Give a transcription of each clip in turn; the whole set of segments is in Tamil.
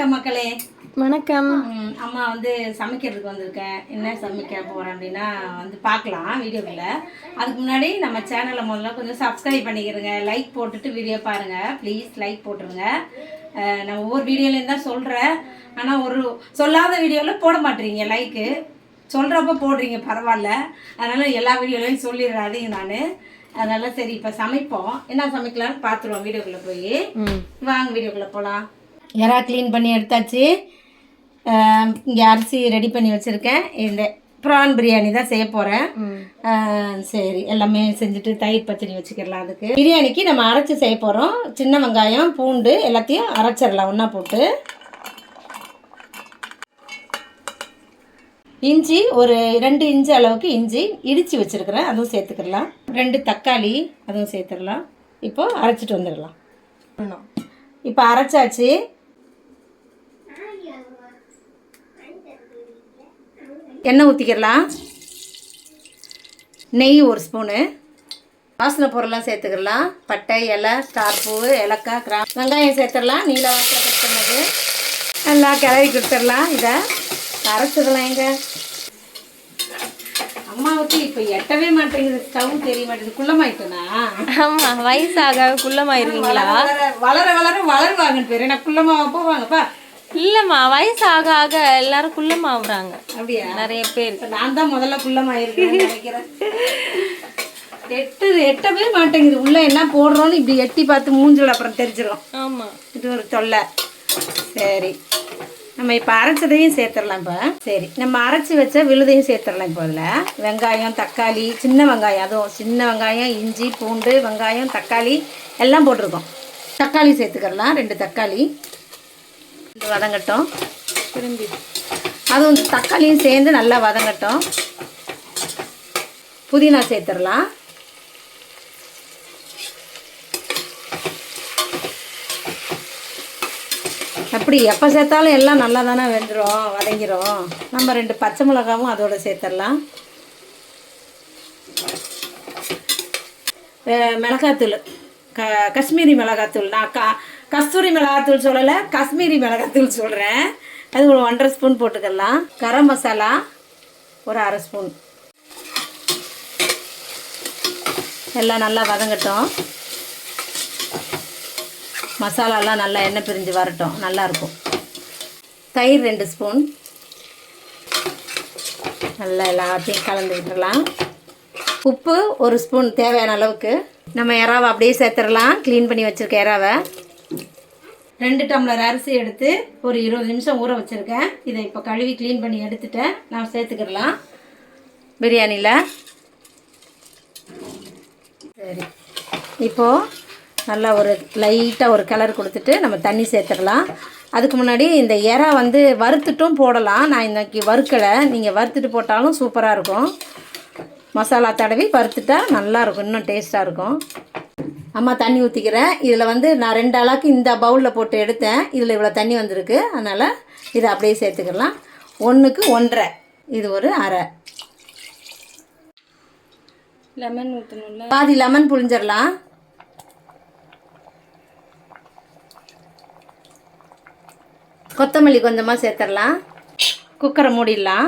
வணக்கம் மக்களே. வணக்கம். அம்மா வந்து சமைக்கிறதுக்கு வந்திருக்கேன். என்ன சமைக்க போகிறேன் அப்படின்னா வந்து பார்க்கலாம் வீடியோக்குள்ள. அதுக்கு முன்னாடி நம்ம சேனலை முதல்ல கொஞ்சம் சப்ஸ்கிரைப் பண்ணிக்கிறேங்க. லைக் போட்டுட்டு வீடியோ பாருங்கள். ப்ளீஸ் லைக் போட்டுருங்க. நான் ஒவ்வொரு வீடியோலேயும் தான் சொல்கிறேன், ஆனால் ஒரு சொல்லாத வீடியோவில் போட மாட்டேறீங்க லைக்கு. சொல்கிறப்ப போடுறீங்க, பரவாயில்ல. அதனால் எல்லா வீடியோலையும் சொல்லிடுறாதீங்க நான். அதனால் சரி இப்போ சமைப்போம். என்ன சமைக்கலான்னு பார்த்துருவோம் வீடியோக்குள்ளே போய். வாங்க வீடியோக்குள்ளே போகலாம். எறா க்ளீன் பண்ணி எடுத்தாச்சு. இங்கே அரிசி ரெடி பண்ணி வச்சுருக்கேன். இந்த ப்ரான் பிரியாணி தான் செய்ய போகிறேன். சரி, எல்லாமே செஞ்சுட்டு தயிர் பச்சடி வச்சுக்கிடலாம். அதுக்கு பிரியாணிக்கு நம்ம அரைச்சி செய்ய போகிறோம். சின்ன வெங்காயம், பூண்டு எல்லாத்தையும் அரைச்சிடலாம் ஒன்றா போட்டு. இஞ்சி ஒரு 2 இன்ச்சு அளவுக்கு இஞ்சி இடித்து வச்சுருக்கிறேன், அதுவும் சேர்த்துக்கிடலாம். 2 தக்காளி அதுவும் சேர்த்துடலாம். இப்போது அரைச்சிட்டு வந்துடலாம். இப்போ அரைச்சாச்சு. எண்ணெய் ஊற்றிக்கிடலாம். நெய் 1 ஸ்பூனு. வாசனை பொருள்லாம் சேர்த்துக்கிடலாம். பட்டை, இலை, ஸ்டார் பூ, ஏலக்காய், கிராம்பு. வெங்காயம் சேர்த்துடலாம். நீல வாசனை கட் பண்ணது நல்லா கிளறி கொடுத்துடலாம். இதை அரைச்சிடலாம். எங்க அம்மாவுக்கு இப்போ எட்டவே மாட்டேங்குது, ஸ்டவ் தெரிய மாட்டேங்குது. குள்ளமாயிட்டேனா? ஆமாம், வயசாக குள்ளமாயிருவீங்களா? வளர வளர வளருவாங்கன்னு பேர். என்ன குள்ளமாக போவாங்கப்பா? இல்லைம்மா, வயசாக ஆக எல்லாரும் குள்ளமாகறாங்க. அப்படியா? நிறைய பேர். நான் தான் முதல்ல குள்ளமாயிருக்கேன் நினைக்கிறேன். எட்டவே மாட்டேங்குது. உள்ள என்ன போடுறோன்னு இப்படி எட்டி பார்த்து மூஞ்சில் அப்புறம் தெரிஞ்சிடும். ஆமாம், இது ஒரு தொல்லை. சரி, நம்ம இப்போ அரைச்சதையும் சேர்த்துடலாம். இப்போ சரி, நம்ம அரைச்சி வச்ச விழுதையும் சேர்த்துடலாம். இப்போ அதில் வெங்காயம், தக்காளி, சின்ன வெங்காயம், அதுவும் சின்ன வெங்காயம், இஞ்சி, பூண்டு, வெங்காயம், தக்காளி எல்லாம் போட்டிருக்கோம். தக்காளி சேர்த்துக்கிடலாம். 2 தக்காளி வதங்கட்டும். திரும்பி அதுவும் தக்காளியும் சேர்ந்து நல்லா வதங்கட்டும். புதினா சேர்த்துடலாம். அப்படி எப்போ சேர்த்தாலும் எல்லாம் நல்லா தானே வெந்துடும், வதங்கிடும். நம்ம 2 பச்சை மிளகாவும் அதோட சேர்த்துடலாம். மிளகாத்தூள், காஷ்மீரி மிளகாத்தூள். நான் கஸ்தூரி மிளகாத்தூள் சொல்லலை, காஷ்மீரி மிளகாத்தூள் சொல்கிறேன். அது ஒரு 1.5 ஸ்பூன் போட்டுக்கலாம். கரம் மசாலா ஒரு 1/2 ஸ்பூன். எல்லாம் நல்லா வதங்கட்டும். மசாலாலாம் நல்லா எண்ணெய் பிரிஞ்சு வரட்டும், நல்லாயிருக்கும். தயிர் 2 ஸ்பூன். நல்லா எல்லாத்தையும் கலந்து விட்டுடலாம். உப்பு 1 ஸ்பூன் தேவையான அளவுக்கு. நம்ம எறாவை அப்படியே சேர்த்துடலாம். க்ளீன் பண்ணி வச்சுருக்க எறாவை 2 டம்ளர் அரிசி எடுத்து ஒரு 20 நிமிஷம் ஊற வச்சுருக்கேன். இதை இப்போ கழுவி க்ளீன் பண்ணி எடுத்துட்டேன். நான் சேர்த்துக்கிடலாம் பிரியாணியில். சரி, இப்போது நல்லா ஒரு லைட்டாக ஒரு கலர் கொடுத்துட்டு நம்ம தண்ணி சேர்த்துடலாம். அதுக்கு முன்னாடி இந்த எறா வந்து வறுத்துட்டும் போடலாம். நான் இன்றைக்கி வறுக்கலை, நீங்கள் வறுத்துட்டு போட்டாலும் சூப்பராக இருக்கும். மசாலா தடவி வறுத்துட்டா நல்லாயிருக்கும், இன்னும் டேஸ்ட்டாக இருக்கும். அம்மா தண்ணி ஊற்றிக்கிறேன். இதில் வந்து நான் 2 அளவுக்கு இந்த பவுலில் போட்டு எடுத்தேன். இதில் இவ்வளோ தண்ணி வந்திருக்கு. அதனால் இதை அப்படியே சேர்த்துக்கலாம். 1க்கு 1.5. இது ஒரு 1/2. லெமன் ஊற்றணும்ல, பாதி லெமன் புழிஞ்சிடலாம். கொத்தமல்லி கொஞ்சமாக சேர்த்துடலாம். குக்கரை மூடிடலாம்.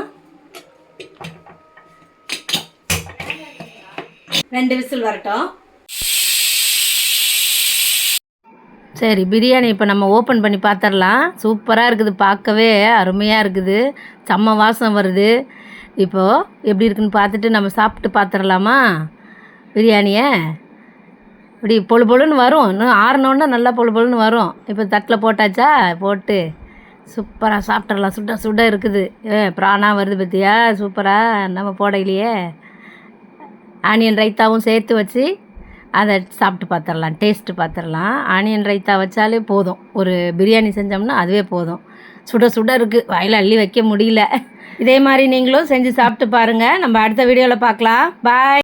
2 விசில் வரட்டும். சரி, பிரியாணி இப்போ நம்ம ஓப்பன் பண்ணி பார்த்துடலாம். சூப்பராக இருக்குது, பார்க்கவே அருமையாக இருக்குது. செம்ம வாசம் வருது. இப்போது எப்படி இருக்குன்னு பார்த்துட்டு நம்ம சாப்பிட்டு பார்த்துடலாமா பிரியாணியை? இப்படி பொழு பொழுன்னு வரும். இன்னும் ஆறினோன்னா நல்லா பொழு பொழுன்னு வரும். இப்போ தட்டில் போட்டாச்சா, போட்டு சூப்பராக சாப்பிட்றலாம். சுட சுட இருக்குது. ப்ரானாக வருது பற்றியா, சூப்பராக. நம்ம போடையிலையே ஆனியன் ரைத்தாவும் சேர்த்து வச்சு அதை சாப்பிட்டு பார்த்துடலாம், டேஸ்ட்டு பார்த்துடலாம். ஆனியன் ரைத்தா வச்சாலே போதும். ஒரு பிரியாணி செஞ்சோம்னா அதுவே போதும். சுட சுட இருக்குது, வாயில் அள்ளி வைக்க முடியல. இதே மாதிரி நீங்களும் செஞ்சு சாப்பிட்டு பாருங்கள். நம்ம அடுத்த வீடியோவில் பார்க்கலாம். பாய்.